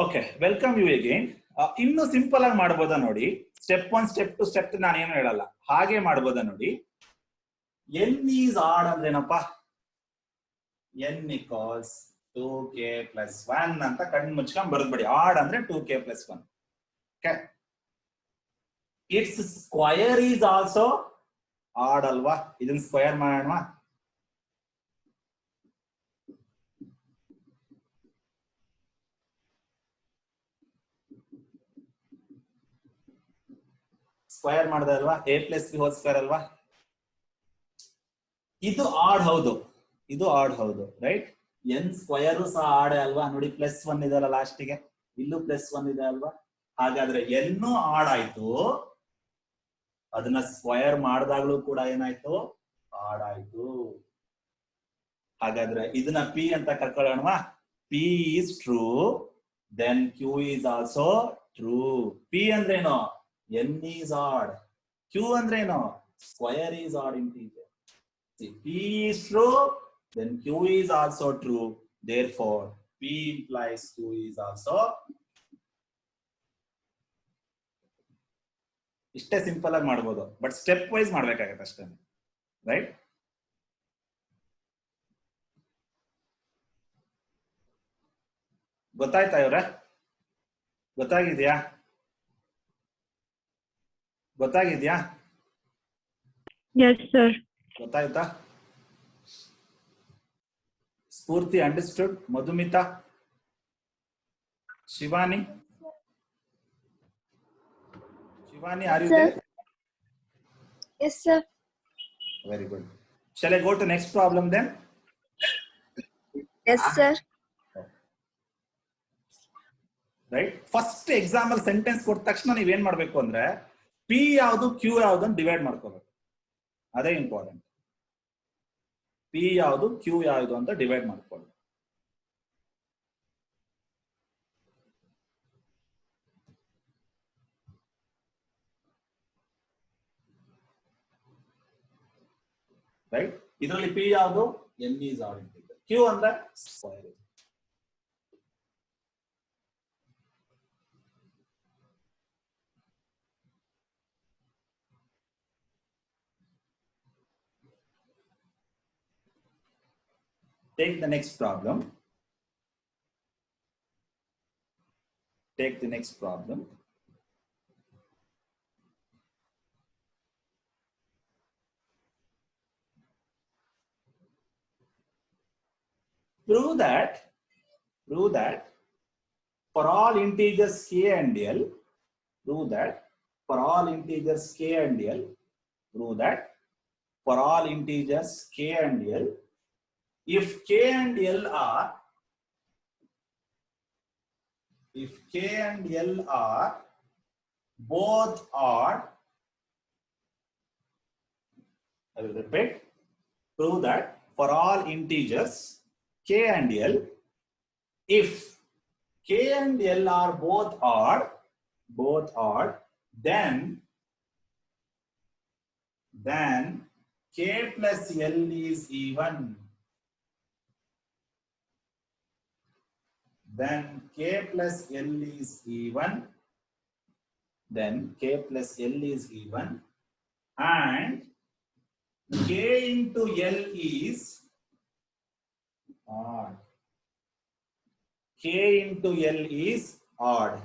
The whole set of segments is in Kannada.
Okay, welcome you again. ಇನ್ನು ಸಿಂಪಲ್ ಆಗಿ ಮಾಡಬಹುದಾ ನೋಡಿ. ಸ್ಟೆಪ್ 1 ಸ್ಟೆಪ್ 2 ಸ್ಟೆಪ್ 3 ನಾನೇನು ಹೇಳಲ್ಲ, ಹಾಗೆ ಮಾಡಬಹುದಾ ನೋಡಿ. n ಈಸ್ ಆಡ್ ಅಂದ್ರೆ ಏನಪ್ಪ? n equals 2k plus 1 ಅಂತ ಕಣ್ಣು ಮುಚ್ಕೊಂಡು ಬರೆದ್ಬಿಡಿ. ಆಡ್ ಅಂದ್ರೆ 2k plus 1. Okay, it's square is also odd ಅಲ್ವಾ? ಇದನ್ನ ಸ್ಕ್ವಯರ್ ಮಾಡೋಣ. ಸ್ಕ್ವಯರ್ ಮಾಡಿದೆ ಅಲ್ವಾ? a plus b whole square ಅಲ್ವಾ? ಇದು ಆಡ್ ಹೌದು, ಇದು ಆಡ್ ಹೌದು, ರೈಟ್? n ಸ್ಕ್ವಯರ್ ಸಹ ಆಡ್ ಅಲ್ವಾ? ನೋಡಿ ಪ್ಲಸ್ 1 ಇದೆ ಅಲ್ಲ ಲಾಸ್ಟಿಗೆ, ಇಲ್ಲೂ ಪ್ಲಸ್ 1 ಇದೆ ಅಲ್ವಾ? ಹಾಗಾದ್ರೆ n ಆಡ್ ಆಯ್ತು, ಅದನ್ನ ಸ್ಕ್ವಯರ್ ಮಾಡಿದಾಗ್ಲೂ ಕೂಡ ಏನಾಯ್ತು? ಆಡ್ ಆಯ್ತು. ಹಾಗಾದ್ರೆ ಇದನ್ನ p ಅಂತ ಕರ್ಕೊಳ್ಳೋಣವಾ? p is true, then q is also true. p ಅಂದ್ರೇನು? n is odd. q ಅಂದ್ರೇನು? Square is odd integer. See, p is true, then q is also true. Therefore, p implies q is also. ಇಷ್ಟೇ ಸಿಂಪಲ್ ಆಗಿ ಮಾಡಬಹುದು, ಬಟ್ ಸ್ಟೆಪ್ ವೈಸ್ ಮಾಡ್ಬೇಕಾಗತ್ತೆ ಅಷ್ಟೇ, ರೈಟ್? ಗೊತ್ತಾಯ್ತಾ ಇವ್ರೆ? ಗೊತ್ತಾಗಿದ್ಯಾ? ಗೊತ್ತಾಗಿದ್ಯಾ? Yes, sir. ಗೊತ್ತಾಯ್ತಾ? Spoorthi understood? Madhumita, Shivani, Shivani, are you there? Yes, sir. Very good. Shall I go to next problem then? Yes, sir. Right? First example sentence ಕೊಟ್ಟ ತಕ್ಷಣ ನೀವು ಏನ್ ಮಾಡಬೇಕು ಅಂದ್ರೆ p ಯಾವುದು q ಯಾವುದು ಅಂತ ಡಿವೈಡ್ ಮಾಡ್ಕೋಬೇಕು. ಅದೇ ಇಂಪಾರ್ಟೆಂಟ್. p ಯಾವುದು q ಯಾವುದು ಅಂತ ಡಿವೈಡ್ ಮಾಡ್ಕೊಳ್ಳಿ. ರೈಟ್? ಇದರಲ್ಲಿ p ಯಾವುದು? n is odd integer. q ಅಂದ್ರೆ square. Take the next problem. Take the next problem. Prove that for all integers k and l, prove that for all integers k and l, prove that for all integers k and l, if k and l are, if k and l are both odd, I will repeat, prove that for all integers k and l, if k and l are both odd, then k plus l is even. Then k plus l is even. Then k plus l is even, and k into l is odd. K into l is odd.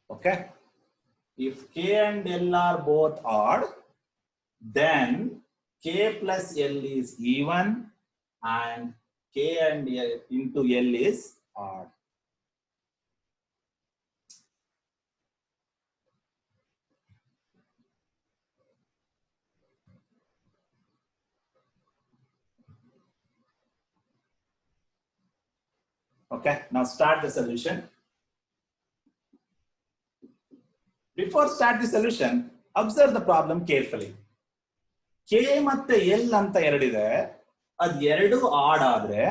Okay? If k and l are both odd, then k plus l is even and k and l into l is odd. Okay, now start the solution. Before start the solution, observe the problem carefully. K ಮತ್ತೆ L ಅಂತ ಎರಡಿದೆ, ಅದ್ ಎರಡು ಆಡ್ ಆದ್ರೆ,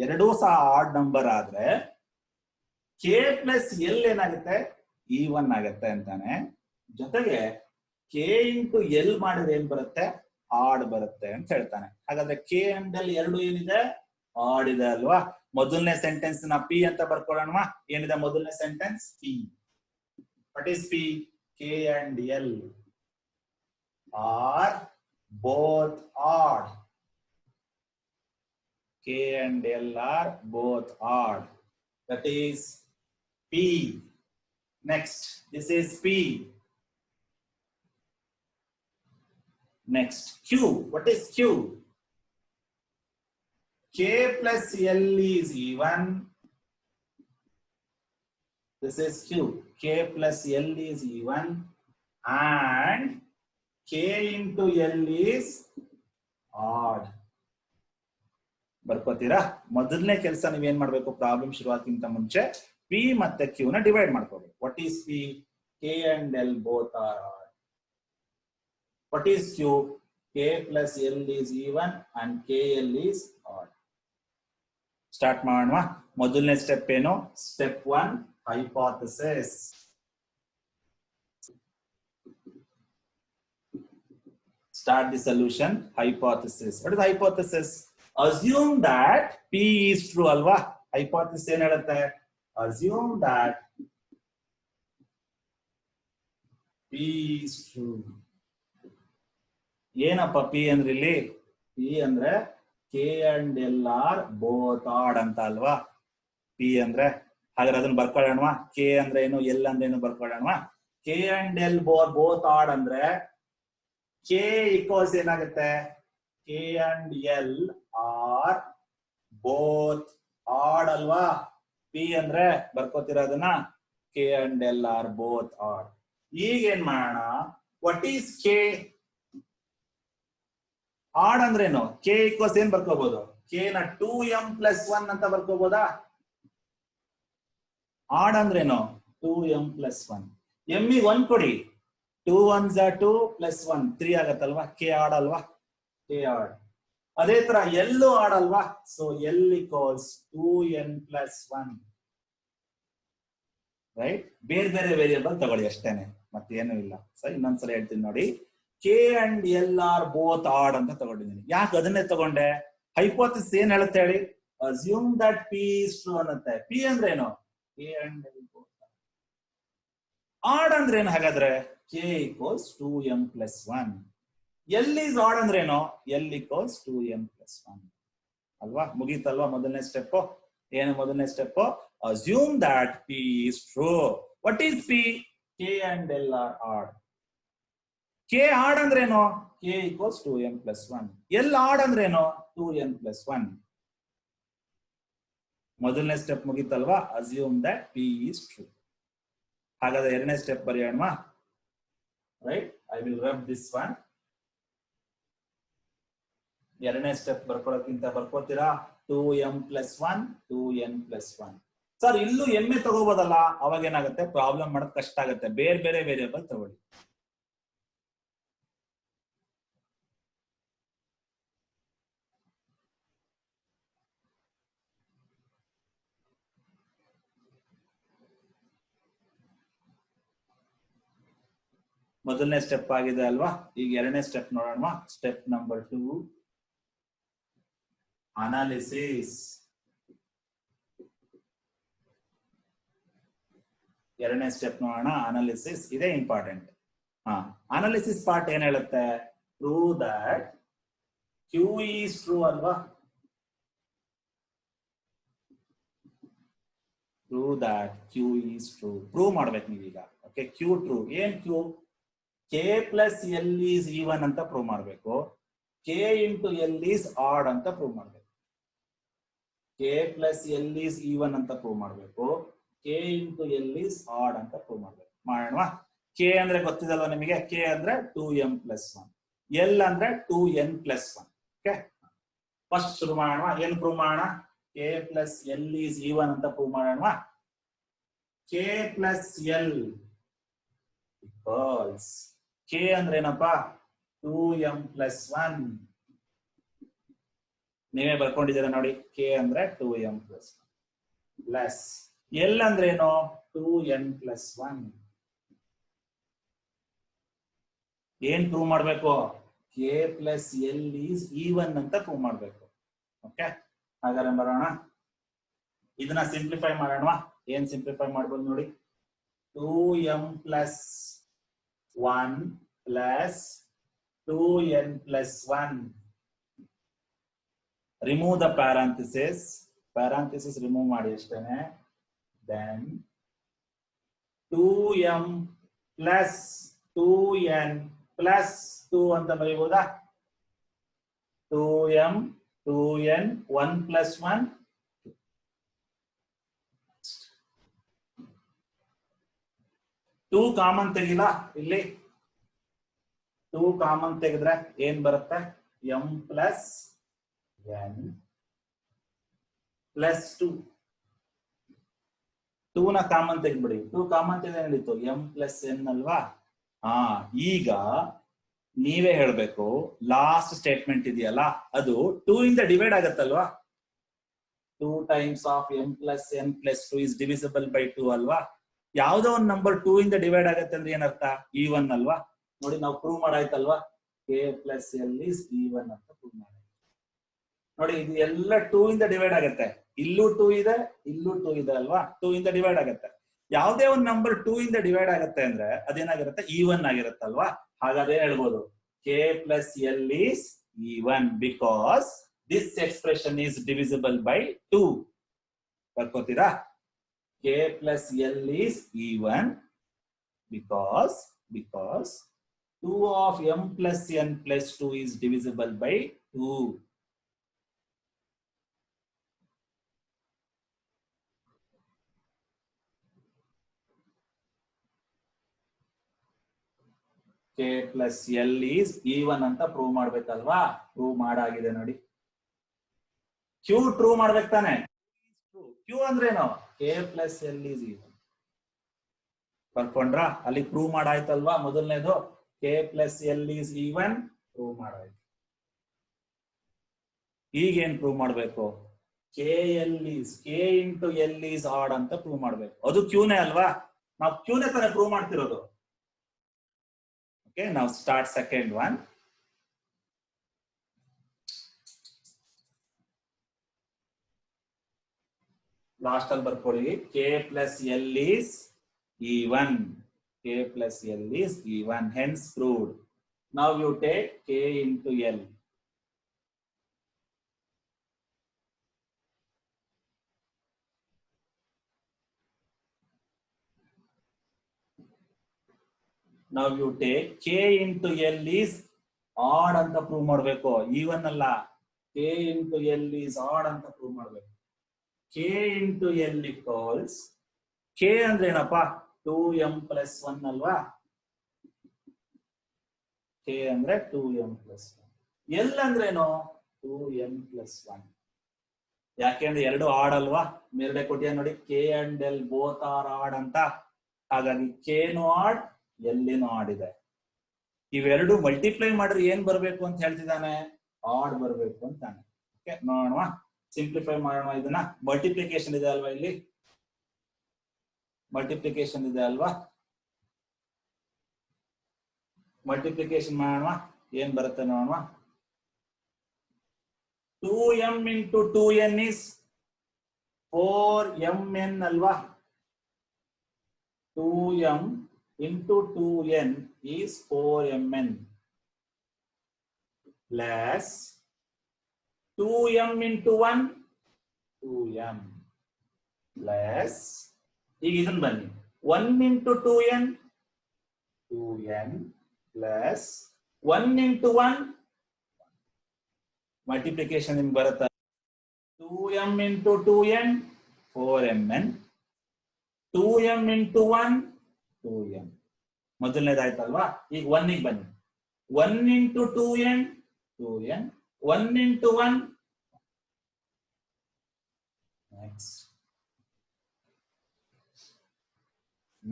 ಎರಡೂ ಸಹ ಆಡ್ ನಂಬರ್ ಆದ್ರೆ k ಪ್ಲಸ್ L ಏನಾಗುತ್ತೆ? ಈವನ್ ಆಗುತ್ತೆ ಅಂತಾನೆ. ಜೊತೆಗೆ k ಇಂಟು L ಮಾಡಿದ್ರೆ ಏನ್ ಬರುತ್ತೆ? ಆಡ್ ಬರುತ್ತೆ ಅಂತ ಹೇಳ್ತಾನೆ. ಹಾಗಾದ್ರೆ k ಅಂಡ್ L ಎರಡು ಏನಿದೆ? ಆಡ್ ಇದೆ ಅಲ್ವಾ? ಮೊದಲನೇ ಸೆಂಟೆನ್ಸ್ ನ ಪಿ ಅಂತ ಬರ್ಕೊಳ್ಳೋಣ. ಏನಿದೆ ಮೊದಲನೇ sentence? P. What is P? K and L are both odd. K and L are both odd. That is P. Next, this is P. Next, Q. What is Q? K plus L is even. This is Q. K plus L is even and K into L is odd. ಬರ್ಕೋತೀರಾ? ಮೊದಲನೇ ಕೆಲಸ ನೀವೇನ್ ಮಾಡ್ಬೇಕು, ಪ್ರಾಬ್ಲಮ್ ಶುರುವಾಗ್ತಿಂತ ಮುಂಚೆ ಪಿ ಮತ್ತೆ ಕ್ಯೂ ನ ಡಿವೈಡ್ ಮಾಡ್ಕೋಬೇಕು. What is P? K and L both are odd. What is Q? K plus L is even and K L is odd. Start ಮಾಡೋಣ. ಮೊದಲನೇ ಸ್ಟೆಪ್ ಏನು? Step 1 hypothesis. Start the solution. Hypothesis. What is hypothesis? Assume that P is true, alva. Hypothesis ಏನು ಹೇಳುತ್ತೆ? Assume that P is true. ಏನಪ್ಪ P ಅಂದ್ರೆ ಇಲ್ಲಿ? P ಅಂದ್ರೆ K and L are both odd ಅಂತ ಅಲ್ವಾ? P ಅಂದ್ರೆ ಹಾಗಾದ್ರೆ ಅದನ್ನ ಬರ್ಕೊಳ್ಳೋಣವಾ? K ಅಂದ್ರೆ ಏನು, L ಅಂದ್ರೆ ಏನು ಬರ್ಕೊಳ್ಳೋಣವಾ? K and L both odd ಅಂದ್ರೆ K equals ಏನಾಗುತ್ತೆ? K and L are both odd ಅಲ್ವಾ? P ಅಂದ್ರೆ ಬರ್ಕೋತೀರಾ ಅದನ್ನ? K and L are both odd. ಈಗ ಏನ್ ಮಾಡೋಣ? What is K? odd ಅಂದ್ರೇನು? K equals ಏನ್ ಬರ್ಕೋಬಹುದು? K ನ 2m plus 1 ಅಂತ ಬರ್ಕೋಬಹುದಾ? odd ಅಂದ್ರೇನು? 2m plus 1. m ಗೆ 1 ಕೊಡಿ. 2 1s are 2 plus 1 3 ಆಗತ್ತಲ್ವಾ? K odd ಅಲ್ವಾ? K odd. ಅದೇ ತರ L odd ಅಲ್ವಾ? So L equals 2n plus 1. Right? ಬೇರೆ ಬೇರೆ ವೇರಿಯಬಲ್ ತಗೊಳ್ಳಿ ಅಷ್ಟೇನೆ, ಮತ್ತೇನು ಇಲ್ಲ. ಸೊ ಇನ್ನೊಂದ್ಸಲ ಹೇಳ್ತೀನಿ ನೋಡಿ. K and L are both odd ಅಂತ ತಗೊಂಡಿದ್ದೀನಿ. ಯಾಕೆ ಅದನ್ನೇ ತಗೊಂಡೆ? ಹೈಪೋಥಿಸಿಸ್ ಏನ್ ಹೇಳುತ್ತೆ ಹೇಳಿ? Assume that P is true ಅನ್ನತ್ತೆ. P ಅಂದ್ರೆ ಏನು? K and L both odd ಅಂದ್ರೆ ಏನು ಹಾಗಾದ್ರೆ? K equals 2m plus 1. L is odd ಅಂದ್ರೆ ಏನು? L equals 2m plus 1. ಅಲ್ವಾ? ಮುಗೀತಲ್ವಾ ಮೊದಲನೇ ಸ್ಟೆಪ್? ಏನು ಮೊದಲನೇ step? Assume that P is true. What is P? K and L are odd. K odd ಅಂದ್ರೆ ಏನು? K equals 2m plus 1. L odd ಅಂದ್ರೆ ಏನು? 2n plus 1. ಮೊದಲನೇ step ಮುಗೀತಲ್ವಾ? Assume that P is true. ಹಾಗಾದ್ರೆ ಎರಡನೇ ಸ್ಟೆಪ್ ಬರೆಯೋಣ. Right? I will rub this one. ಎರಡನೇ ಸ್ಟೆಪ್ ಬರ್ಕೊಳ್ಳೋಕ್ಕಿಂತ ಬರ್ಕೋತೀರಾ? 2m plus 1 2n plus 1. Sir ಇಲ್ಲೂ ಎಮ್ಮೆ ತಗೋಬೋದಲ್ಲ? ಅವಾಗ ಏನಾಗುತ್ತೆ? ಪ್ರಾಬ್ಲಮ್ ಮಾಡೋದು ಕಷ್ಟ ಆಗುತ್ತೆ. ಬೇರೆ ಬೇರೆ ವೇರಿಯಬಲ್ ತಗೊಳ್ಳಿ. ಮೊದಲನೇ ಸ್ಟೆಪ್ ಆಗಿದೆ ಅಲ್ವಾ? ಈಗ ಎರಡನೇ ಸ್ಟೆಪ್ ನೋಡೋಣ. Step number 2 analysis. ಎರಡನೇ ಸ್ಟೆಪ್ ನೋಡೋಣ. ಅನಾಲಿಸಿಸ್ ಇದೇ ಇಂಪಾರ್ಟೆಂಟ್. ಅನಾಲಿಸಿಸ್ ಪಾರ್ಟ್ ಏನ್ ಹೇಳುತ್ತೆ? Prove that Q is true ಅಲ್ವಾ? Prove that Q is true. Prove ಮಾಡ್ಬೇಕು ನೀವೀಗ. Okay, Q true. ಏನ್ Q? K plus L is even ಅಂತ ಪ್ರೂವ್ ಮಾಡಬೇಕು. K into L is odd ಅಂತ ಪ್ರೂವ್ ಮಾಡಬೇಕು. K plus L is even ಅಂತ ಪ್ರೂವ್ ಮಾಡಬೇಕು. K into L is odd ಅಂತ ಪ್ರೂವ್ ಮಾಡಬೇಕು. ಮಾಡೋಣವಾ? K ಅಂದ್ರೆ ಗೊತ್ತಿದಲ್ವಾ ನಿಮಗೆ? K ಅಂದ್ರೆ 2m plus 1. L ಅಂದ್ರೆ 2n plus 1. ಓಕೆ, ಫಸ್ಟ್ ಶುರು ಮಾಡೋಣ. ಏನು ಪ್ರೂವ್ ಮಾಡೋಣ? K plus L is even ಅಂತ prove ಮಾಡೋಣವಾ? K plus L equals K ಅಂದ್ರೆ ಏನಪ್ಪಾ? 2m plus 1. ನೀವೇ ಬರ್ಕೊಂಡಿದ್ದೀರಾ ನೋಡಿ. K ಅಂದ್ರೆ 2m plus 1 ಪ್ಲಸ್ L ಅಂದ್ರೆ ಏನು? 2n plus 1. ಏನ್ ಪ್ರೂವ್ ಮಾಡ್ಬೇಕು? K plus L is even ಅಂತ ಪ್ರೂವ್ ಮಾಡ್ಬೇಕು. ಓಕೆ, ಹಾಗಾದ್ರೆ ಬರೋಣ. ಇದನ್ನ ಸಿಂಪ್ಲಿಫೈ ಮಾಡೋಣ. ಏನ್ ಸಿಂಪ್ಲಿಫೈ ಮಾಡ್ಬೋದು ನೋಡಿ. 2m plus 1 plus 2n plus 1. Remove the parenthesis. Parenthesis remove ಮಾಡಿ ಅಷ್ಟೇನೆ. Then 2m plus 2n plus 2 ಅಂತ ಬರೀಬಹುದಾ? 2m 2n 1 plus 1. 2 ಕಾಮನ್ ತೆಗಿಲ್ಲ ಇಲ್ಲಿ. 2 ಕಾಮನ್ ತೆಗೆದ್ರೆ ಏನ್ ಬರುತ್ತೆ? m plus n plus 2. 2 ನ ಕಾಮನ್ ತೆಗೆದ್ಬಿಡಿ. 2 ಕಾಮನ್ ತೆಗೆದ್ರೆ ನಡೀತು m plus n ಅಲ್ವಾ? ಈಗ ನೀವೇ ಹೇಳ್ಬೇಕು. ಲಾಸ್ಟ್ ಸ್ಟೇಟ್ಮೆಂಟ್ ಇದೆಯಲ್ಲ ಅದು 2 ಇಂದ divide ಆಗತ್ತಲ್ವಾ? 2 times of m plus n plus 2 is divisible by 2 ಅಲ್ವಾ? ಯಾವ್ದೋ ಒಂದು ನಂಬರ್ 2 ಇಂದ ಡಿವೈಡ್ ಆಗತ್ತೆ ಅಂದ್ರೆ ಏನರ್ಥ? E1 ಅಲ್ವಾ? ನೋಡಿ ನಾವು prove ಮಾಡಾಯ್ತಲ್ವಾ? k plus l is E1 ಅಂತ ಪ್ರೂವ್ ಮಾಡಿ. ನೋಡಿ ಇದು ಎಲ್ಲ 2 ಇಂದ ಡಿವೈಡ್ ಆಗತ್ತೆ. ಇಲ್ಲೂ 2 ಇದೆ, ಇಲ್ಲೂ 2 ಇದೆ ಅಲ್ವಾ? 2 ಇಂದ ಡಿವೈಡ್ ಆಗತ್ತೆ. ಯಾವುದೇ ಒಂದು ನಂಬರ್ 2 ಇಂದ ಡಿವೈಡ್ ಆಗತ್ತೆ ಅಂದ್ರೆ ಅದೇನಾಗಿರುತ್ತೆ? E1 ಆಗಿರುತ್ತಲ್ವಾ? ಹಾಗಾದ್ರೆ ಹೇಳ್ಬೋದು k plus l is E1 because this expression is divisible by 2. ಬರ್ಕೋತೀರಾ? k plus l is E1 because 2 of m plus n plus 2 is divisible by 2. k plus l is E1 ಅಂತ ಪ್ರೂವ್ ಮಾಡ್ಬೇಕಲ್ವಾ? ಪ್ರೂವ್ ಮಾಡಾಗಿದೆ ನೋಡಿ. q ಟ್ರೂ ಮಾಡ್ಬೇಕು ತಾನೆ? q ಅಂದ್ರೇನು? k plus l is E1. ಬರ್ಕೊಂಡ್ರಾ? ಅಲ್ಲಿ ಪ್ರೂವ್ ಮಾಡಾಯ್ತಲ್ವಾ? ಮೊದಲನೇದು k plus l is E1 prove ಮಾಡಾಯ್ತು. ಈಗೇನ್ ಪ್ರೂವ್ ಮಾಡ್ಬೇಕು? k into l is odd ಅಂತ ಪ್ರೂವ್ ಮಾಡ್ಬೇಕು. ಅದು q ನೇ ಅಲ್ವಾ? ನಾವು q ನೇ ತಾನೆ ಪ್ರೂವ್ ಮಾಡ್ತಿರೋದು. Okay, now start second one. Last al barkoli k plus l is E1. K plus l is E1. Hence proved. Now you take k into l. Now you take k into l is odd ಅಂತ ಪ್ರೂವ್ ಮಾಡಬೇಕು. E1 ಅಲ್ಲ, k into l is odd ಅಂತ ಪ್ರೂವ್ ಮಾಡಬೇಕು. k into l equals k ಅಂದ್ರೆ ಏನಪ್ಪಾ? 2m plus 1 ಅಲ್ವಾ? k ಅಂದ್ರೆ 2m plus 1. l ಅಂದ್ರೇನು? 2m plus 1. ಯಾಕೆಂದ್ರೆ ಎರಡು ಆಡ್ ಅಲ್ವಾ? ಮೇಲ್ಗಡೆ ಕೊಟ್ಟಿಯ ನೋಡಿ k and l both are odd ಅಂತ. ಹಾಗಾಗಿ k ನು ಆಡ್, ಎಲ್ಲಿನೂ ಆಡ್ ಇದೆ. ಇವೆರಡು ಮಲ್ಟಿಪ್ಲೈ ಮಾಡಿದ್ರೆ ಏನ್ ಬರ್ಬೇಕು ಅಂತ ಹೇಳ್ತಿದ್ದಾನೆ? ಆಡ್ ಬರ್ಬೇಕು ಅಂತಾನೆ. ಓಕೆ, ನೋಡೋಣ, ಸಿಂಪ್ಲಿಫೈ ಮಾಡೋಣ. ಇದನ್ನ ಮಲ್ಟಿಪ್ಲಿಕೇಶನ್ ಇದೆ ಅಲ್ವಾ? ಇಲ್ಲಿ ಮಲ್ಟಿಪ್ಲಿಕೇಶನ್ ಇದೆ ಅಲ್ವಾ? ಮಲ್ಟಿಪ್ಲಿಕೇಶನ್ ಮಾಡೋಣ. ಏನ್ ಬರುತ್ತೆ ನೋಡೋಣ. 2m into 2n is 4mn ಅಲ್ವಾ? 2m into 2n is 4mn plus 2m into 1 2m plus ಈಗ ಇದನ್ನ ಬನ್ನಿ 1 into 2n 2n plus 1 into 1 multiplication ನಿಮ್ಗೆ ಬರುತ್ತೆ 2m into 2n 4mn 2m into 1 2m. ಮೊದಲನೇದಾಯ್ತಲ್ವಾ? ಈಗ 1 ಗೆ ಬನ್ನಿ. 1 into 2n 2n 1 into 1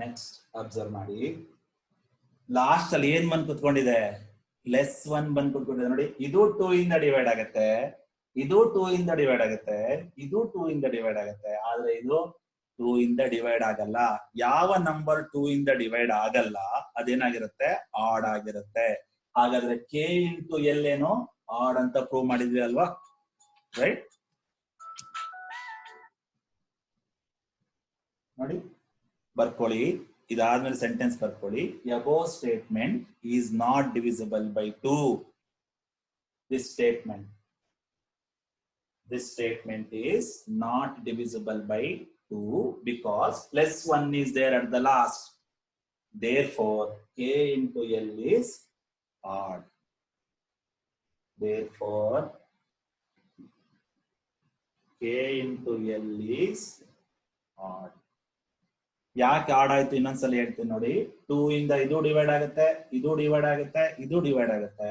next observe ಮಾಡಿ. ಲಾಸ್ಟ್ ಅಲ್ಲಿ ಏನ್ ಬಂದ್ ಕುತ್ಕೊಂಡಿದೆ? +1 ಬಂದ್ ಕುತ್ಕೊಂಡಿದೆ ನೋಡಿ. ಇದು 2 ಇಂದ ಡಿವೈಡ್ ಆಗುತ್ತೆ, ಇದು 2 ಇಂದ ಡಿವೈಡ್ ಆಗುತ್ತೆ, ಇದು 2 ಇಂದ ಡಿವೈಡ್ ಆಗುತ್ತೆ. ಆದ್ರೆ ಇದು 2 ಇಂದ ಡಿವೈಡ್ ಆಗಲ್ಲ. ಯಾವ ನಂಬರ್ 2 ಇಂದ ಡಿವೈಡ್ ಆಗಲ್ಲ ಅದೇನಾಗಿರುತ್ತೆ? ಆಡ್ ಆಗಿರುತ್ತೆ. ಹಾಗಾದ್ರೆ k into l ಏನು? ಆಡ್ ಅಂತ ಪ್ರೂವ್ ಮಾಡಿದ್ವಿ ಅಲ್ವಾ? ರೈಟ್? ನೋಡಿ ಬರ್ಕೊಳ್ಳಿ, ಇದಾದ್ಮೇಲೆ ಸೆಂಟೆನ್ಸ್ ಬರ್ಕೊಳ್ಳಿ. above statement is not divisible by 2. this statement is not divisible by 2 because plus 1 is there at the last. Therefore k into l is odd. Therefore k into l is odd. ಯಾಕೆ ಆಡ್ ಆಯ್ತು ಇನ್ನೊಂದ್ಸಲ ಹೇಳ್ತೀನಿ ನೋಡಿ. 2 ಇಂದ ಇದು ಡಿವೈಡ್ ಆಗುತ್ತೆ, ಇದು ಡಿವೈಡ್ ಆಗುತ್ತೆ, ಇದು ಡಿವೈಡ್ ಆಗುತ್ತೆ,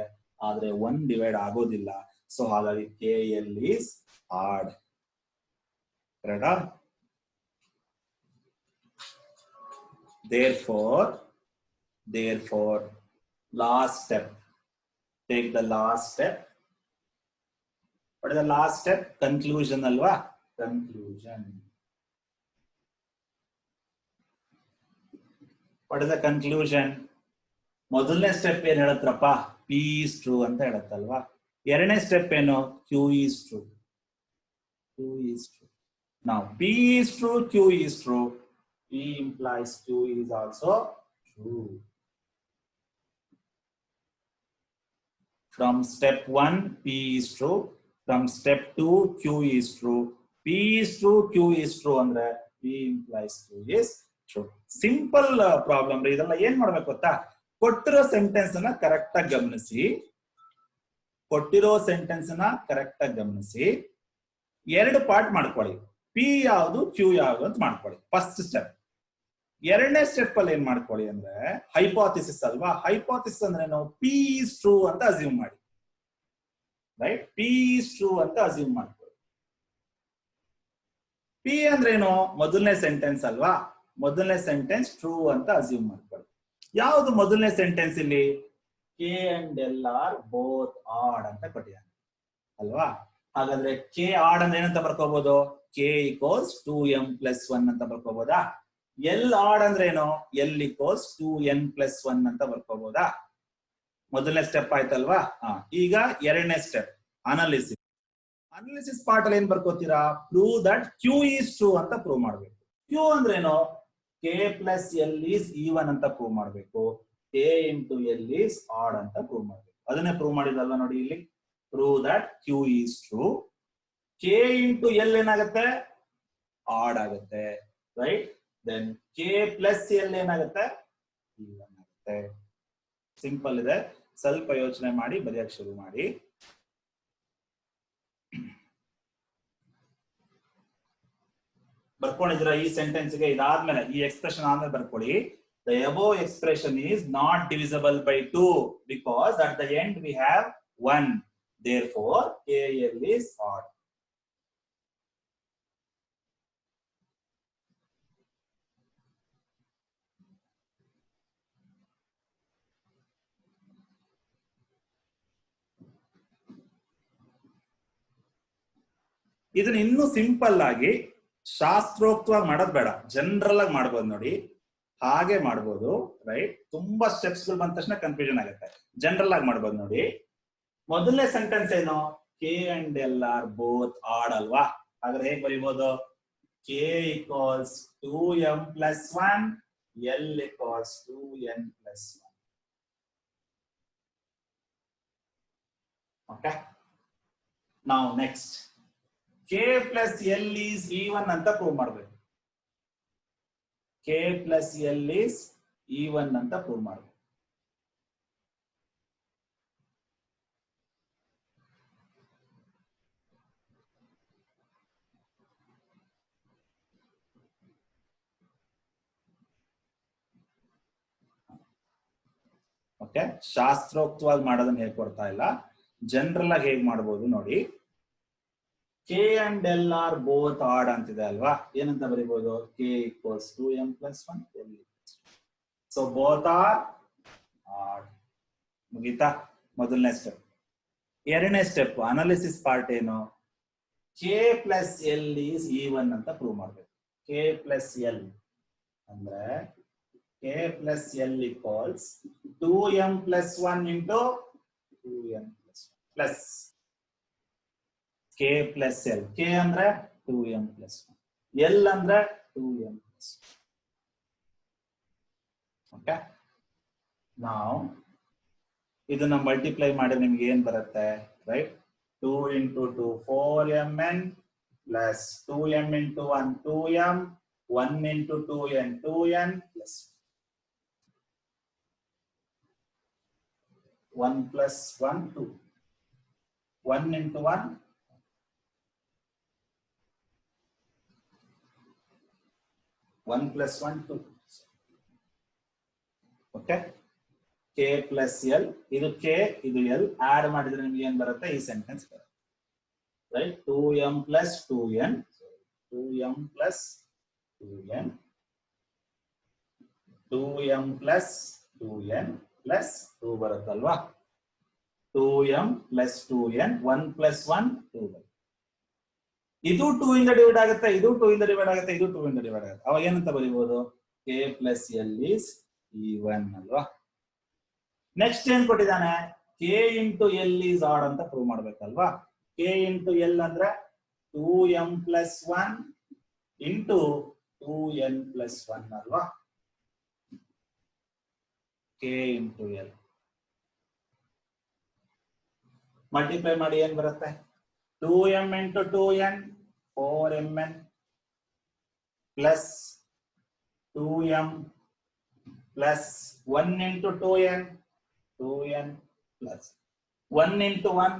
ಆದ್ರೆ 1 ಡಿವೈಡ್ ಆಗೋದಿಲ್ಲ. ಸೊ ಹಾಗಾಗಿ ಕೆ ಎಲ್ ಈಸ್ ಆಡ್. ಕರೆಕ್ಟಾ? therefore last step, take the last step. what is the last step? Conclusion alwa? Conclusion. what is the conclusion? ಮೊದಲನೇ ಸ್ಟೆಪ್ ಏನ್ ಹೇಳತ್ರಪ್ಪ? ಪಿ ಈಸ್ ಟ್ರೂ ಅಂತ ಹೇಳತ್ತಲ್ವಾ. ಎರಡನೇ ಸ್ಟೆಪ್ ಏನು? Q is true. ನಾವು P is true, Q is true. P implies Q is also true. From step 1, P is true. From step 2, Q is true. P is true, Q is true. Andre P implies Q is true. Simple problem. ಇದೆಲ್ಲ ಏನ್ ಮಾಡ್ಬೇಕು ಗೊತ್ತಾ? ಕೊಟ್ಟಿರೋ ಸೆಂಟೆನ್ಸ್ ಅನ್ನ ಕರೆಕ್ಟ್ ಆಗಿ ಗಮನಿಸಿ. ಎರಡು ಪಾರ್ಟ್ ಮಾಡ್ಕೊಳ್ಳಿ. P ಯಾವುದು, Q ಯಾವುದು ಅಂತ ಮಾಡ್ಕೊಳ್ಳಿ. First step. ಎರಡನೇ ಸ್ಟೆಪ್ ಅಲ್ಲಿ ಏನ್ ಮಾಡ್ಕೊಳ್ಳಿ ಅಂದ್ರೆ ಹೈಪೋಥಿಸಿಸ್ ಅಲ್ವಾ. ಹೈಪೋಥಿಸಿಸ್ ಅಂದ್ರೆ ನಾವು ಪಿ ಈಸ್ ಟ್ರೂ ಅಂತ ಅಸ್ಯೂಮ್ ಮಾಡಿ, ರೈಟ್? ಪಿ ಈಸ್ ಟ್ರೂ ಅಂತ ಅಸ್ಯೂಮ್ ಮಾಡ್ಕೊಳ್ಳಿ. ಪಿ ಅಂದ್ರೇನು? ಮೊದಲನೇ ಸೆಂಟೆನ್ಸ್ ಅಲ್ವಾ. ಮೊದಲನೇ ಸೆಂಟೆನ್ಸ್ ಟ್ರೂ ಅಂತ ಅಸ್ಯೂಮ್ ಮಾಡ್ಕೊಳ್ಳಿ. ಯಾವುದು ಮೊದಲನೇ ಸೆಂಟೆನ್ಸ್ ಇಲ್ಲಿ? K and L are both odd ಅಂತ ಕೊಟ್ಟಿದ್ದಾನೆ ಅಲ್ವಾ. ಹಾಗಾದ್ರೆ ಕೆ ಆಡ್ ಅಂದ್ರೆ ಏನಂತ ಬರ್ಕೋಬಹುದು? ಕೆ ಈಕ್ವಲ್ಸ್ 2m+1 ಅಂತ ಬರ್ಕೋಬಹುದಾ? ಎಲ್ ಆಡ್ ಅಂದ್ರೆ ಏನು? ಎಲ್ ಈಕ್ವಲ್ಸ್ 2n+1 ಅಂತ ಬರ್ಕೋಬಹುದಾ? ಮೊದಲನೇ ಸ್ಟೆಪ್ ಆಯ್ತಲ್ವಾ. ಈಗ ಎರಡನೇ ಸ್ಟೆಪ್ ಅನಾಲಿಸಿಸ್ ಪಾರ್ಟ್ ಅಲ್ಲಿ ಏನ್ ಬರ್ಕೋತೀರಾ? Prove that Q is true ಅಂತ ಪ್ರೂವ್ ಮಾಡ್ಬೇಕು. ಕ್ಯೂ ಅಂದ್ರೆ ಏನು? K plus L is even ಅಂತ ಪ್ರೂವ್ ಮಾಡ್ಬೇಕು. K into L is odd ಅಂತ ಪ್ರೂವ್ ಮಾಡ್ಬೇಕು. ಅದನ್ನೇ ಪ್ರೂವ್ ಮಾಡಿದಲ್ವಾ ನೋಡಿ ಇಲ್ಲಿ. Prove that Q is true. K into L ಏನಾಗುತ್ತೆ? ಆಡ್ ಆಗುತ್ತೆ, right? Then K plus L ಏನಾಗುತ್ತೆ? ಈವನ್ ಆಗುತ್ತೆ. ಸಿಂಪಲ್ ಇದೆ. ಸ್ವಲ್ಪ ಯೋಚನೆ ಮಾಡಿ ಬರೆಯಕ್ಕೆ ಶುರು ಮಾಡಿ. ಬರ್ಕೊಂಡಿದ್ರ ಈ ಸೆಂಟೆನ್ಸ್ ಗೆ? ಇದಾದ್ಮೇಲೆ ಈ ಎಕ್ಸ್ಪ್ರೆಷನ್ ಆದ್ಮೇಲೆ ಬರ್ಕೊಳ್ಳಿ. The above expression is not divisible by 2 because at the end we have 1. Therefore, KL is odd. ಇದನ್ನ ಇನ್ನೂ ಸಿಂಪಲ್ ಆಗಿ ಶಾಸ್ತ್ರೋಕ್ತವಾಗಿ ಮಾಡೋದು ಬೇಡ, ಜನರಲ್ ಆಗಿ ಮಾಡ್ಬೋದು ನೋಡಿ. ಹಾಗೆ ಮಾಡ್ಬೋದು, ರೈಟ್? ತುಂಬಾ ಸ್ಟೆಪ್ಸ್ ಗಳು ಬಂದ ತಕ್ಷಣ ಕನ್ಫ್ಯೂಷನ್ ಆಗುತ್ತೆ. ಜನರಲ್ ಆಗಿ ಮಾಡ್ಬೋದು ನೋಡಿ. ಮೊದಲನೇ ಸೆಂಟೆನ್ಸ್ ಏನು? K and L are both odd ಅಲ್ವಾ. ಹಾಗಾದ್ರೆ ಹೇಗೆ ಬರೀಬಹುದು? K equals 2m+1, L equals 2n+1. Okay. ನಾವು next K plus L is even ಅಂತ ಪ್ರೂವ್ ಮಾಡ್ಬೇಕು. K plus L is even ಅಂತ ಪ್ರೂವ್ ಮಾಡ್ಬೇಕು. ಓಕೆ. ಶಾಸ್ತ್ರೋಕ್ತವಾಗಿ ಮಾಡೋದನ್ನ ಹೇಳ್ಕೊಡ್ತಾ ಇಲ್ಲ, ಜನರಲ್ ಆಗಿ ಹೇಗ್ ಮಾಡ್ಬೋದು ನೋಡಿ. K and L are both odd ಅಂತಿದೆ ಅಲ್ವಾ. ಏನಂತ ಬರೀಬಹುದು? K equals 2m+1, L. So both are odd. ಮುಗೀತಾ? ಮೊದಲನೇ ಸ್ಟೆಪ್. ಎರಡನೇ ಸ್ಟೆಪ್ ಅನಾಲಿಸಿಸ್ ಪಾರ್ಟ್ ಏನು? K plus L is even ಅಂತ ಪ್ರೂವ್ ಮಾಡ್ಬೇಕು. ಕೆ ಪ್ಲಸ್ ಎಲ್ ಅಂದ್ರೆ K plus L equals 2m+1 into 2m+1 plus K plus L. K ಅಂದ್ರೆ 2m+1, ಎಲ್ ಅಂದ್ರೆ 2m+1. ಓಕೆ, ನಾವು ಇದನ್ನ ಮಲ್ಟಿಪ್ಲೈ ಮಾಡಿ ನಿಮ್ಗೆ ಏನ್ ಬರುತ್ತೆ, right? 2 into 2 4mn plus 2m into 1 2m 1 into 2n 2n plus 1 plus 1 2 1 into 1 1 plus 1 2. Okay, K plus L, ಇದು ಕೆ ಇದು ಎಲ್ ಆಡ್ ಮಾಡಿದ್ರೆ ನಿಮ್ಗೆ ಏನ್ ಬರುತ್ತೆ, ಈ ಸೆಂಟೆನ್ಸ್ ಬರುತ್ತೆ, right? 2m plus 2n 2m plus 2n 2m plus 2n plus 2 ಬರುತ್ತಲ್ವಾ? 2m plus 2n 1 plus 1 2. ಇದು 2 ಇಂದ ಡಿವೈಡ್ ಆಗುತ್ತೆ, ಇದು 2 ಇಂದ ಡಿವೈಡ್ ಆಗುತ್ತೆ, ಇದು 2 ಇಂದ ಡಿವೈಡ್ ಆಗುತ್ತೆ. ಅವಾಗ ಏನಂತ ಬರೀಬಹುದು, K plus L is even ಅಲ್ವಾ? ನೆಕ್ಸ್ಟ್ ಏನ್ ಕೊಟ್ಟಿದ್ದಾನೆ, K into L is odd ಅಂತ ಪ್ರೂವ್ ಮಾಡ್ಬೇಕಲ್ವಾ? ಕೆ ಇಂಟು ಎಲ್ ಅಂದ್ರೆ 2m plus 1 into 2n plus 1 ಅಲ್ವಾ? ಕೆ ಇಂಟು ಎಲ್ ಮಲ್ಟಿಪ್ಲೈ ಮಾಡಿ ಏನ್ ಬರುತ್ತೆ, 2m into 2n 4mn plus 2m plus 1 into 2n 2n plus 1 into 1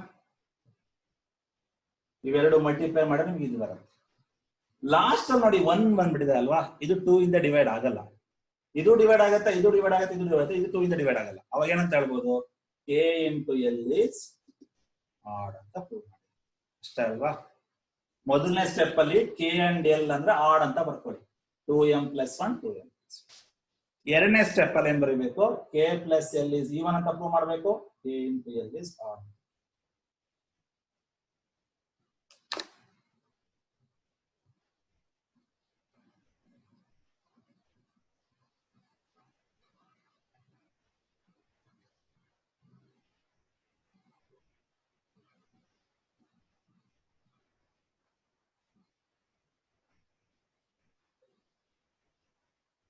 ಇವೆರಡು ಮಲ್ಟಿಪ್ಲೈ ಮಾಡಿದ್ರೆ ನಿಮ್ಗೆ ಇದು ಬರುತ್ತೆ. ಲಾಸ್ಟ್ ಅಲ್ಲಿ ನೋಡಿ 1 ಬಂದ್ಬಿಟ್ಟಿದೆ ಅಲ್ವಾ? ಇದು 2 ಇಂದ ಡಿವೈಡ್ ಆಗಲ್ಲ, ಇದು ಡಿವೈಡ್ ಆಗುತ್ತೆ, ಇದು ಡಿವೈಡ್ ಆಗುತ್ತೆ, ಇದು ಡಿವೈಡ್ ಆಗುತ್ತೆ, ಇದು 2 ಇಂದ ಡಿವೈಡ್ ಆಗಲ್ಲ. ಅವಾಗ ಏನಂತ ಹೇಳ್ಬೋದು, K into L is odd ಅಂತ ಪ್ರೂವ್ ಮಾಡಿ ಅಷ್ಟೇ ಅಲ್ವಾ? ಮೊದಲನೇ ಸ್ಟೆಪ್ ಅಲ್ಲಿ ಕೆ ಅಂಡ್ ಎಲ್ ಅಂದ್ರೆ ಆಡ್ ಅಂತ ಬರ್ಕೊಳ್ಳಿ, 2m plus 1 2m. ಎರಡನೇ ಸ್ಟೆಪ್ ಅಲ್ಲಿ ಏನ್ ಬರೀಬೇಕು, K plus L is even ಅಂತ ಪ್ರೂವ್ ಮಾಡಬೇಕು, K into L is add.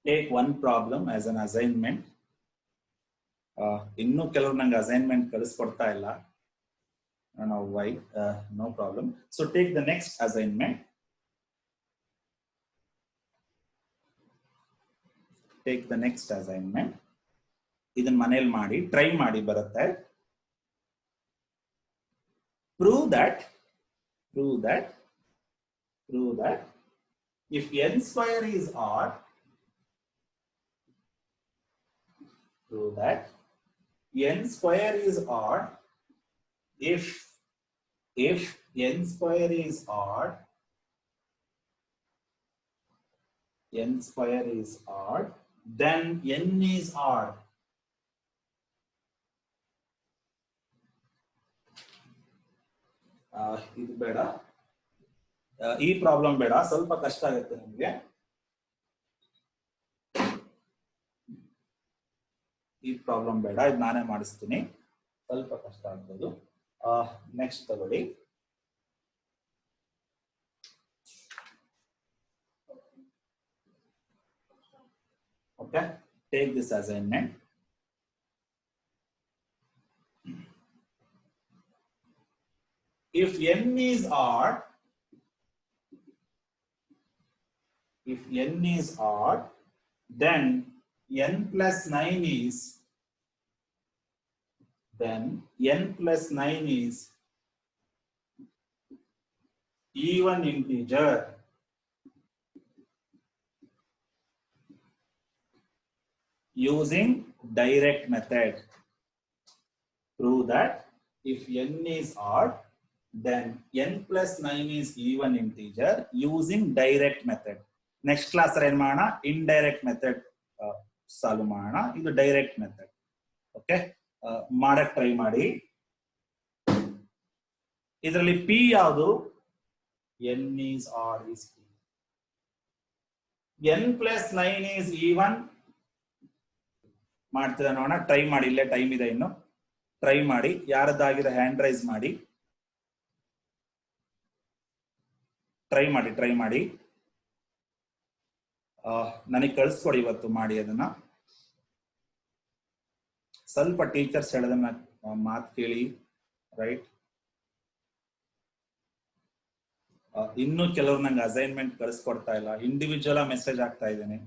Take one problem as an assignment. ಇನ್ನೂ ಕೆಲವರು ನಂಗೆ ಅಸೈನ್ಮೆಂಟ್ ಕಳಿಸ್ಕೊಡ್ತಾ ಇಲ್ಲ, why? No problem. So take the next assignment. Take the next assignment. ಇದನ್ನ ಮನೇಲಿ ಮಾಡಿ ಟ್ರೈ ಮಾಡಿ ಬರುತ್ತೆ. Prove that if n square is odd, prove that n square is odd if n square is odd, then n is odd. ಇದು ಬೇಡ, ಈ ಪ್ರಾಬ್ಲಮ್ ಬೇಡ, ಸ್ವಲ್ಪ ಕಷ್ಟ ಆಗುತ್ತೆ ನಿಮಗೆ. ಈ ಪ್ರಾಬ್ಲಮ್ ಬೇಡ, ಇದು ನಾನೇ ಮಾಡಿಸ್ತೀನಿ, ಸ್ವಲ್ಪ ಕಷ್ಟ ಆಗ್ಬೋದು. ನೆಕ್ಸ್ಟ್ ತಗೊಳ್ಳಿ. Okay, take this assignment. If n is odd, then n plus 9 is even integer using direct method. Prove that if n is odd, then n plus 9 is even integer using direct method. Next class ಏನ್ ಮಾಡೋಣ, indirect method ಸಾಲ್ವ್ ಮಾಡೋಣ. ಇದು ಡೈರೆಕ್ಟ್ ಮೆಥಡ್. ಓಕೆ, ಮಾಡಕ್ ಟ್ರೈ ಮಾಡಿ. ಇದರಲ್ಲಿ ಪಿ ಯಾವುದು, n is odd is p. n plus 9 is even ಮಾಡ್ತಿದ್ದ ನೋಡೋಣ, ಟ್ರೈ ಮಾಡಿ, ಇಲ್ಲೇ ಟೈಮ್ ಇದೆ ಇನ್ನು. ಟ್ರೈ ಮಾಡಿ, ಯಾರದ್ದಾಗಿದೆ ಹ್ಯಾಂಡ್ ರೈಸ್ ಮಾಡಿ, ಟ್ರೈ ಮಾಡಿ. ನನಗೆ ಕಳಿಸ್ಕೊಡಿ ಇವತ್ತು ಮಾಡಿ ಅದನ್ನ. ಸ್ವಲ್ಪ ಟೀಚರ್ಸ್ ಹೇಳೋದನ್ನ ಮಾತು ಕೇಳಿ, ರೈಟ್. ಇನ್ನು ಕೆಲವರು ನಂಗೆ ಅಸೈನ್ಮೆಂಟ್ ಕಳಿಸ್ಕೊಡ್ತಾ ಇಲ್ಲ, ಇಂಡಿವಿಜುವಲ್ ಮೆಸೇಜ್ ಆಗ್ತಾ ಇದ್ದೇನೆ.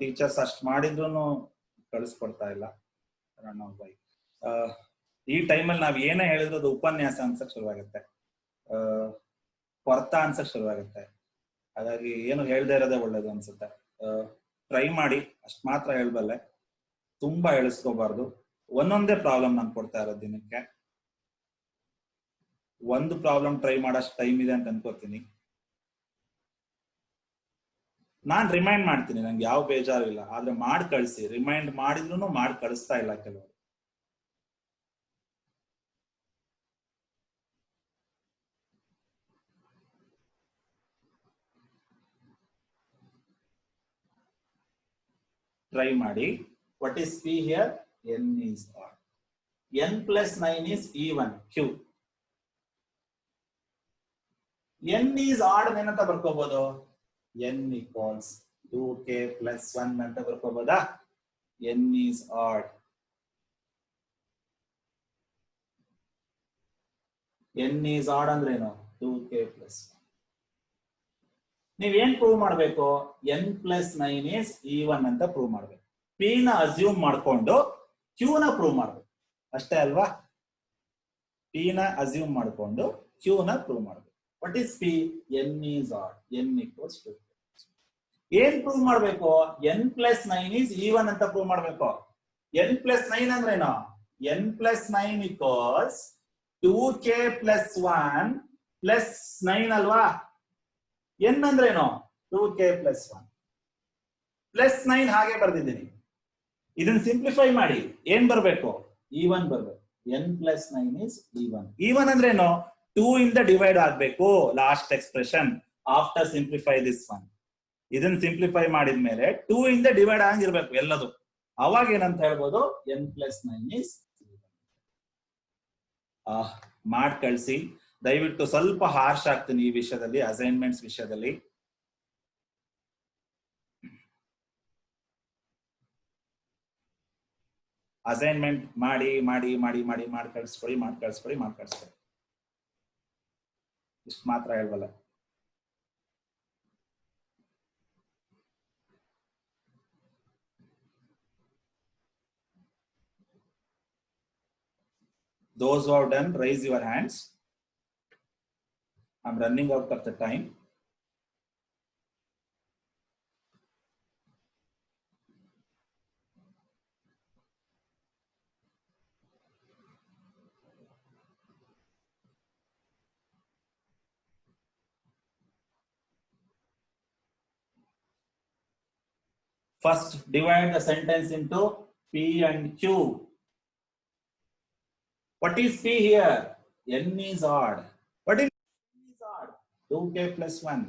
ಟೀಚರ್ಸ್ ಅಷ್ಟು ಮಾಡಿದ್ರು ಕಳಿಸ್ಕೊಡ್ತಾ ಇಲ್ಲ. ಈ ಟೈಮಲ್ಲಿ ನಾವ್ ಏನೇ ಹೇಳಿದ್ರು ಅದು ಉಪನ್ಯಾಸ ಅನ್ಸಕ್ ಶುರುವಾಗುತ್ತೆ, ಕೊರತಾ ಅನ್ಸಕ್ ಶುರುವಾಗುತ್ತೆ. ಹಾಗಾಗಿ ಏನು ಹೇಳ್ದೇ ಇರೋದೇ ಒಳ್ಳೇದು ಅನ್ಸುತ್ತೆ. ಟ್ರೈ ಮಾಡಿ, ಅಷ್ಟ್ ಮಾತ್ರ ಹೇಳ್ಬಲ್ಲೆ, ತುಂಬಾ ಹೇಳಿಸ್ಕೋಬಾರ್ದು. ಒಂದೊಂದೇ ಪ್ರಾಬ್ಲಮ್ ನಾನು ಕೊಡ್ತಾ ಇರೋದು ದಿನಕ್ಕೆ. ಒಂದು ಪ್ರಾಬ್ಲಮ್ ಟ್ರೈ ಮಾಡೋಷ್ಟು ಟೈಮ್ ಇದೆ ಅಂತ ಅನ್ಕೋತೀನಿ. ನಾನ್ ರಿಮೈಂಡ್ ಮಾಡ್ತೀನಿ, ನಂಗೆ ಯಾವ ಬೇಜಾರು ಇಲ್ಲ, ಆದ್ರೆ ಮಾಡಿ ಕಳಿಸಿ. ರಿಮೈಂಡ್ ಮಾಡಿದ್ರು ಮಾಡಿ ಕಳಿಸ್ತಾ ಇಲ್ಲ ಕೆಲವರು. ಟ್ರೈ ಮಾಡಿ. What is P here? n is odd. n plus 9 is even. q. n is odd ಏನಂತ ಬರ್ಕೋಬಹುದು? n equals 2k plus 1 ಅಂತ ಬರ್ಕೋಬಹುದಾ? n is odd. n is odd ಅಂದ್ರೇನು? 2k plus 1. ನೀವೇನ್ ಪ್ರೂವ್ ಮಾಡ್ಬೇಕು? n plus 9 is even ಅಂತ ಪ್ರೂವ್ ಮಾಡ್ಬೇಕು. p ನ ಅಸ್ಯೂಮ್ ಮಾಡ್ಕೊಂಡು q ನ ಪ್ರೂವ್ ಮಾಡ್ಬೇಕು, ಅಷ್ಟೇ ಅಲ್ವಾ? p ನ ಅಸ್ಯೂಮ್ ಮಾಡ್ಕೊಂಡು q ನ ಪ್ರೂವ್ ಮಾಡ್ಬೇಕು. What is p? n is odd. n equals 2. ಏನ್ ಪ್ರೂವ್ ಮಾಡ್ಬೇಕು? n plus 9 is even ಅಂತ ಪ್ರೂವ್ ಮಾಡ್ಬೇಕು. n plus 9 ಅಂದ್ರೇನು? n plus 9 equals 2k plus 1 plus 9 ಅಲ್ವಾ? n ಅಂದ್ರೇನು? 2k plus 1 plus 9 ಹಾಗೆ ಬರ್ದಿದ್ದೀನಿ. ಇದನ್ನ ಸಿಂಪ್ಲಿಫೈ ಮಾಡಿ ಏನ್ ಬರ್ಬೇಕು? even ಬರ್ಬೇಕು. n plus 9 is even. even ಅಂದ್ರೇನು? 2 ಇಂದ ಡಿವೈಡ್ ಆಗ್ಬೇಕು last expression after simplify this one. ಇದನ್ನ ಸಿಂಪ್ಲಿಫೈ ಮಾಡಿದ್ಮೇಲೆ 2 ಇಂದ ಡಿವೈಡ್ ಆಗಿರ್ಬೇಕು ಎಲ್ಲದು. ಅವಾಗ ಏನಂತ ಹೇಳ್ಬೋದು? n plus 9 is even. ಮಾಡ್ ಕಳ್ಸಿ. ದಯವಿಟ್ಟು ಸ್ವಲ್ಪ ಹಾರ್ಶ್ ಆಗ್ತೀನಿ ಈ ವಿಷಯದಲ್ಲಿ, ಅಸೈನ್ಮೆಂಟ್ಸ್ ವಿಷಯದಲ್ಲಿ. ಅಸೈನ್ಮೆಂಟ್ ಮಾಡಿ ಮಾಡಿ ಮಾಡಿ ಮಾಡಿ ಮಾಡಿ ಕಳಿಸ್ಕೊಡಿ, ಮಾಡಿ ಕಳಿಸ್ಕೊಡಿ, ಮಾಡಿ ಕಳಿಸ್ಕೊಡಿ. ಇಷ್ಟು ಮಾತ್ರ ಹೇಳ್ಬಲ್ಲ. Those who have done, raise your hands. I'm running out of the time. First, divide the sentence into P and Q. What is P here? N is odd. What is N is odd? 2k plus 1.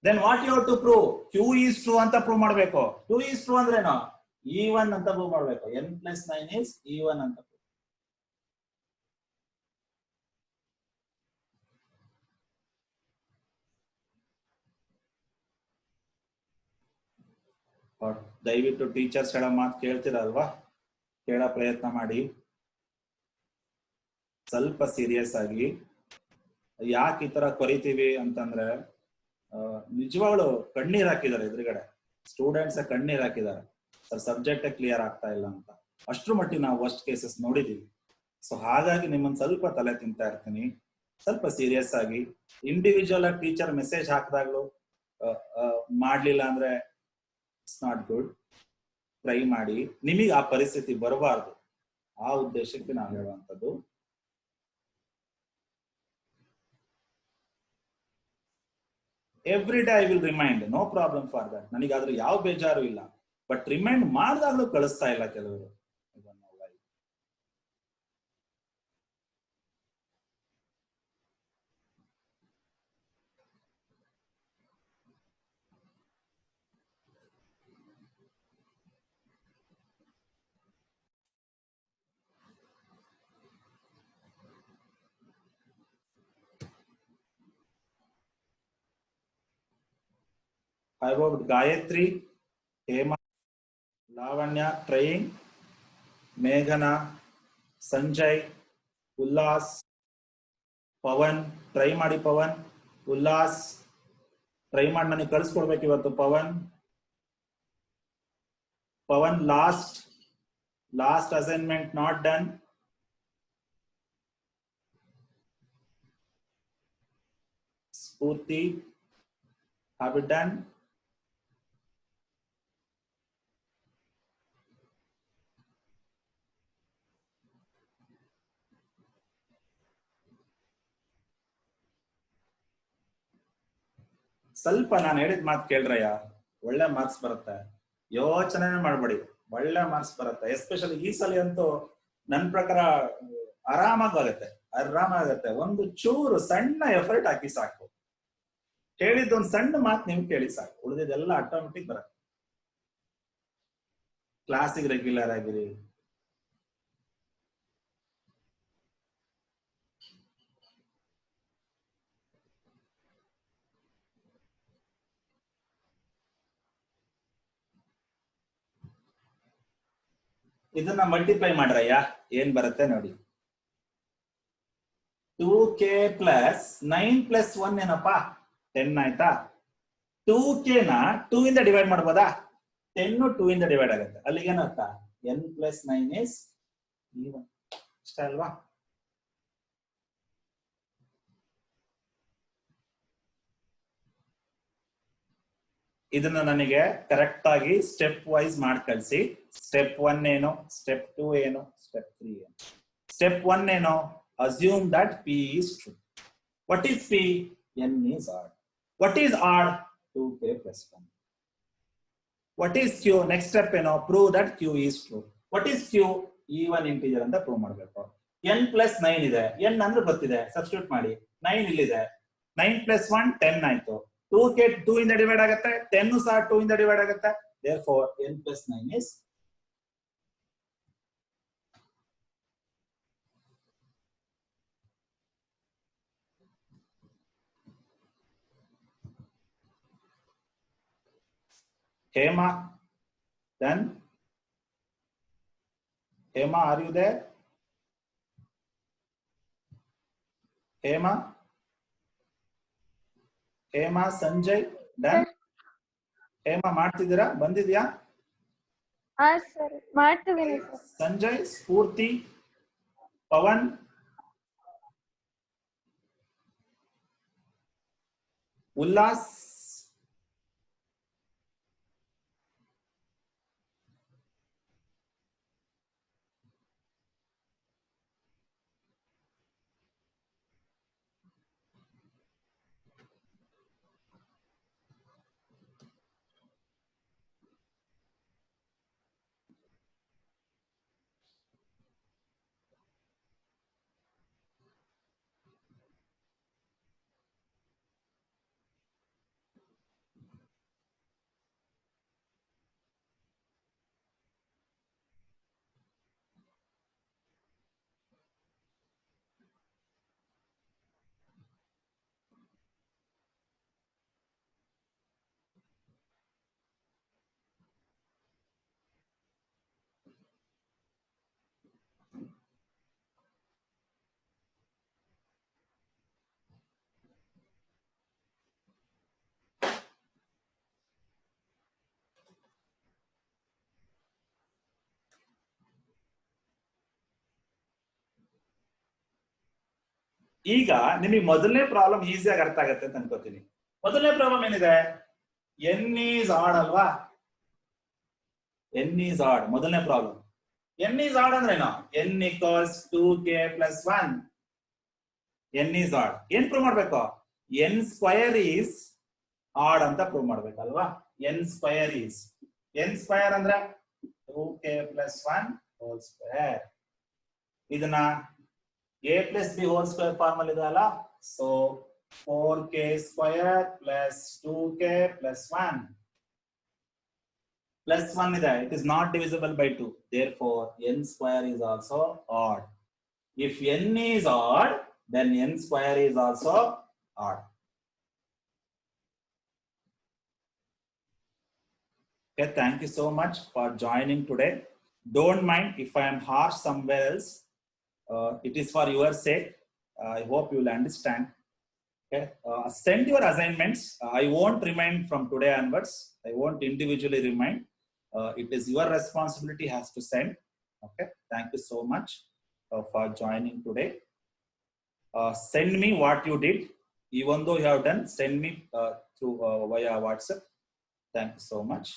Then what you have to prove? Q is true ಅಂತ ಪ್ರೂವ್ ಮಾಡಬೇಕು. Q is true ಅಂದ್ರೇನು? even ಅಂತ ಪ್ರೂವ್ ಮಾಡಬೇಕು. n plus 9 is even ಅಂತ. ದಯವಿಟ್ಟು ಟೀಚರ್ಸ್ ಹೇಳೋ ಮಾತು ಕೇಳ್ತೀರಲ್ವಾ? ಕೇಳೋ ಪ್ರಯತ್ನ ಮಾಡಿ, ಸ್ವಲ್ಪ ಸೀರಿಯಸ್ ಆಗಿ. ಯಾಕೆ ಈ ತರ ಕೊರಿತೀವಿ ಅಂತಂದ್ರೆ, ನಿಜವಾಗ್ಲು ಕಣ್ಣೀರ್ ಹಾಕಿದ್ದಾರೆ ಎದುರುಗಡೆ. ಸ್ಟೂಡೆಂಟ್ಸ್ ಕಣ್ಣೀರ್ ಹಾಕಿದ್ದಾರೆ, ಸರ್ ಸಬ್ಜೆಕ್ಟ್ ಕ್ಲಿಯರ್ ಆಗ್ತಾ ಇಲ್ಲ ಅಂತ. ಅಷ್ಟ್ರ ಮಟ್ಟಿಗೆ ನಾವು ವರ್ಸ್ಟ್ ಕೇಸಸ್ ನೋಡಿದೀವಿ. ಸೊ ಹಾಗಾಗಿ ನಿಮ್ಮನ್ನ ಸ್ವಲ್ಪ ತಲೆ ತಿಂತಾ ಇರ್ತೀನಿ. ಸ್ವಲ್ಪ ಸೀರಿಯಸ್ ಆಗಿ ಇಂಡಿವಿಜುವಲ್ ಆಗಿ ಟೀಚರ್ ಮೆಸೇಜ್ ಹಾಕಿದಾಗ್ಲು ಮಾಡ್ಲಿಲ್ಲ ಅಂದ್ರೆ ಇಟ್ಸ್ ನಾಟ್ ಗುಡ್. ಟ್ರೈ ಮಾಡಿ, ನಿಮಗೆ ಆ ಪರಿಸ್ಥಿತಿ ಬರಬಾರ್ದು, ಆ ಉದ್ದೇಶಕ್ಕೆ ನಾನು ಹೇಳುವಂಥದ್ದು. Every day I will remind, no problem for that. ನನಗಾದ್ರೂ ಯಾವ ಬೇಜಾರು ಇಲ್ಲ. ಬಟ್ ರಿಮೈಂಡ್ ಮಾಡಿದಾಗ್ಲೂ ಕಳಿಸ್ತಾ ಇಲ್ಲ ಕೆಲವರು. How about Gayatri, Hema, Lavanya trying, Meghana, Sanjay, Ullas, Pavan, try ಮಾಡಿ Pavan, Ullas, try ಮಾಡಿ ನನಗೆ ಕಳಿಸ್ಕೊಡ್ಬೇಕು ಇವತ್ತು Pavan. Pavan, last assignment not done. Spurti, have it done? ಸ್ವಲ್ಪ ನಾನು ಹೇಳಿದ ಮಾತು ಕೇಳ್ರಯ್ಯ, ಒಳ್ಳೆ ಮಾರ್ಕ್ಸ್ ಬರುತ್ತೆ. ಯೋಚನೆ ಮಾಡಬೇಡಿ, ಒಳ್ಳೆ ಮಾರ್ಕ್ಸ್ ಬರುತ್ತೆ. ಎಸ್ಪೆಷಲಿ ಈ ಸಲ ಅಂತೂ ನನ್ನ ಪ್ರಕಾರ ಆರಾಮಾಗತ್ತೆ. ಒಂದು ಚೂರು ಸಣ್ಣ ಎಫರ್ಟ್ ಹಾಕಿ ಸಾಕು. ಹೇಳಿದ್ದೊಂದು ಸಣ್ಣ ಮಾತು ನೀವು ಕೇಳಿ ಸಾಕು, ಉಳಿದಿದ್ದೆಲ್ಲ ಆಟೋಮೆಟಿಕ್ ಬರುತ್ತೆ. ಕ್ಲಾಸಿಗೆ ರೆಗ್ಯುಲರ್ ಆಗಿರಿ. ಇದನ್ನ ಮಲ್ಟಿಪ್ಲೈ ಮಾಡ್ರಯ್ಯ, ಏನ್ ಬರುತ್ತೆ ನೋಡಿ. 2k ಪ್ಲಸ್ 9 ಪ್ಲಸ್ 1 ಏನಪ್ಪಾ 10 ಆಯ್ತಾ. 2k ನ 2 ಇಂದ ಡಿವೈಡ್ ಮಾಡ್ಬೋದಾ? 10 2 ಇಂದ ಡಿವೈಡ್ ಆಗುತ್ತೆ. ಅಲ್ಲಿಗೆ ಏನರ್ಥ? n plus 9 is even. ಅಷ್ಟೇ ಅಲ್ವಾ? ಇದನ್ನ ನನಗೆ ಕರೆಕ್ಟ್ ಆಗಿ ಸ್ಟೆಪ್ ವೈಸ್ ಮಾಡಿ ಕಳಿಸಿ. ಸ್ಟೆಪ್ 1 ಏನು, ಸ್ಟೆಪ್ 2 ಏನು, ಸ್ಟೆಪ್ 3 ಏನು. ಸ್ಟೆಪ್ 1 ಏನು? Assume that p is true. What is p? n is odd. What is odd? 2k plus 1. What is q? Next step ಏನು? Prove that q is true. What is q? even integer ಅಂತ ಪ್ರೂವ್ ಮಾಡಬೇಕು. n plus 9 ಇದೆ, n ಅಂದ್ರೆ ಗೊತ್ತಿದೆ, ಸಬ್ಸ್ಟಿಟ್ಯೂಟ್ ಮಾಡಿ. 9 ಇಲ್ಲಿದೆ, 9 plus 1 10 ಆಯ್ತು. 2k 2 ಇಂದ ಡಿವೈಡ್ ಆಗುತ್ತೆ, 10 ಸಹ 2 ಇಂದ ಡಿವೈಡ್ ಆಗುತ್ತೆ. therefore n plus 9 is Hema. Then Hema, are you there? Hema, Sanjay, done? Hema ಮಾಡ್ತಿದ್ದೀರಾ? ಬಂದಿದ್ಯಾ? ಹಾ ಸರ್, ಮಾಡ್ತಿದ್ದೀನಿ ಸರ್. ಸಂಜಯ್, ಸ್ಫೂರ್ತಿ, ಪವನ್, ಉಲ್ಲಾಸ್, ಈಗ ನಿಮಗೆ ಮೊದಲನೇ ಪ್ರಾಬ್ಲಮ್ ಈಸಿಯಾಗಿ ಅರ್ಥ ಆಗತ್ತೆ ಅಂತ ಅನ್ಕೋತೀನಿ. ಮೊದಲನೇ ಪ್ರಾಬ್ಲಮ್ ಏನಿದೆ? n is odd ಅಲ್ವಾ? n is odd ಮೊದಲನೇ ಪ್ರಾಬ್ಲಮ್. n is odd ಅಂದ್ರೆ ಏನು? n equals 2k plus 1. n is odd. ಏನ್ ಪ್ರೂವ್ ಮಾಡ್ಬೇಕು? n square is odd ಅಂತ prove ಮಾಡ್ಬೇಕಲ್ವಾ? n square is, n square ಅಂದ್ರೆ 2k plus 1 whole square. ಇದನ್ನ a plus b whole square formal ಇದೆ ಅಲ್ಲ? So 4k square plus 2k plus 1 plus 1 ಇದೆ. It is not divisible by 2. Therefore n square is also odd. If n is odd, then n square is also odd. Okay, thank you so much for joining today. Don't mind if I am harsh somewhere else. It is for your sake. I hope you will understand. Okay, send your assignments. I won't remind from today onwards. I won't individually remind. It is your responsibility has to send. Okay, thank you so much for joining today. Send me what you did. Even though you have done, send me through via WhatsApp. Thank you so much.